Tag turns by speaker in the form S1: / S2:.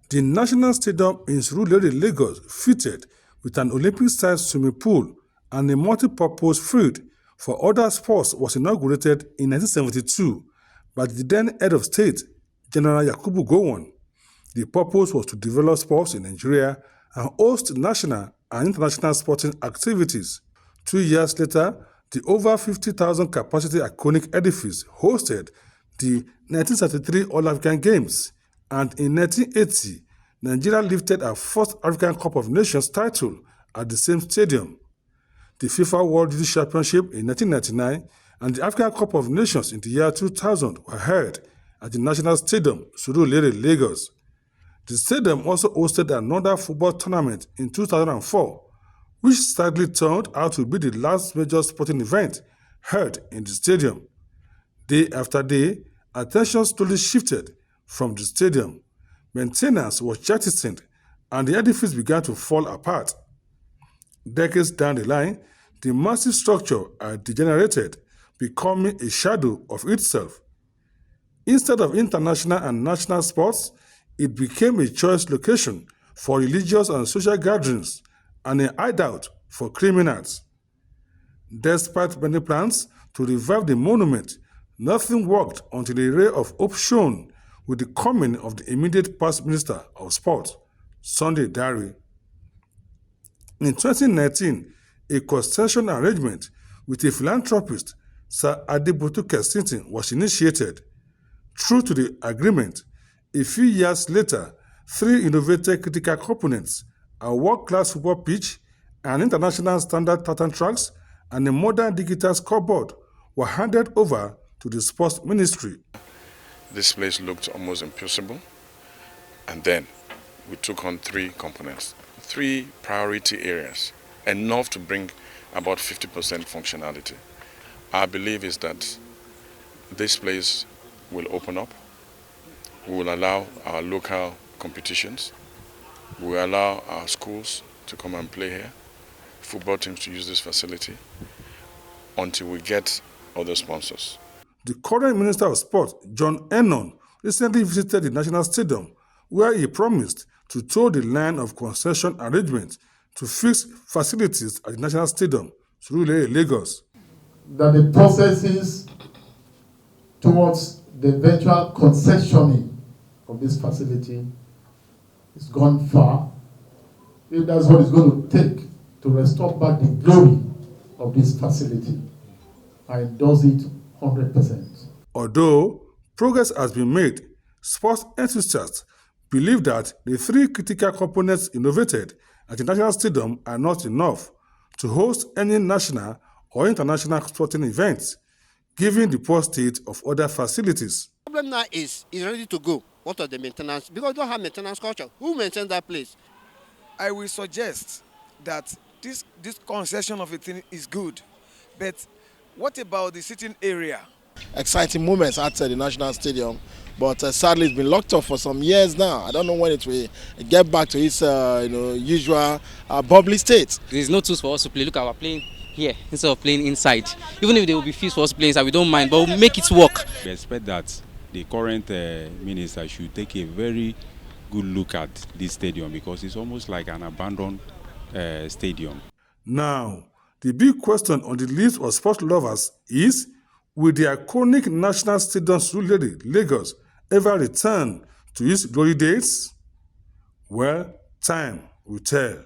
S1: The National Stadium in Surulere, Lagos, fitted with an Olympic-sized swimming pool and a multi-purpose field for other sports was inaugurated in 1972 by the then head of state, General Yakubu Gowon. The purpose was to develop sports in Nigeria and host national and international sporting activities. 2 years later, the over 50,000 capacity iconic edifice hosted the 1933 All-African Games, and in 1980, Nigeria lifted her first African Cup of Nations title at the same stadium. The FIFA World Youth Championship in 1999 and the African Cup of Nations in the year 2000 were held at the National Stadium, Surulere, Lagos. The stadium also hosted another football tournament in 2004, which sadly turned out to be the last major sporting event held in the stadium. Day after day, attention slowly shifted from the stadium. Maintenance was jettisoned and the edifice began to fall apart. Decades down the line, the massive structure had degenerated, becoming a shadow of itself. Instead of international and national sports, it became a choice location for religious and social gatherings and a hideout for criminals. Despite many plans to revive the monument, nothing worked until a ray of hope shone with the coming of the immediate past Minister of Sport, Sunday Dare. In 2019, a concession arrangement with a philanthropist, Sir Adebotu Kensington, was initiated. True to the agreement, a few years later, 3 innovative critical components, a world-class football pitch, an international standard tartan tracks, and a modern digital scoreboard were handed over to the Sports Ministry.
S2: This place looked almost impossible, and then we took on 3 components, 3 priority areas, enough to bring about 50% functionality. Our belief is that this place will open up. We will allow our local competitions. We will allow our schools to come and play here, football teams to use this facility, until we get other sponsors.
S1: The current Minister of Sport, John Ennon, recently visited the National Stadium, where he promised to toe the line of concession arrangements to fix facilities at the National Stadium, Surulere, Lagos.
S3: That the processes towards the eventual concessioning of this facility is gone far. If that's what it's going to take to restore back the glory of this facility, I endorse it 100%.
S1: Although progress has been made, sports enthusiasts believe that the 3 critical components innovated at the National Stadium are not enough to host any national or international sporting events, given the poor state of other facilities.
S4: The problem now is ready to go. What are the maintenance? Because we don't have maintenance culture. Who maintains that place?
S5: I will suggest that this concession of a thing is good, but what about the sitting area?
S6: Exciting moments outside the National Stadium, but sadly it's been locked up for some years now. I don't know when it will get back to its usual bubbly state.
S7: There's no tools for us to play. Look, we're playing here instead of playing inside. Even if there will be fees for us playing inside, we don't mind, but we'll make it work.
S8: We expect that the current minister should take a very good look at this stadium because it's almost like an abandoned stadium.
S1: Now, the big question on the list of sports lovers is, will the iconic National Stadium Surulere, Lagos, ever return to its glory days? Well, time will tell.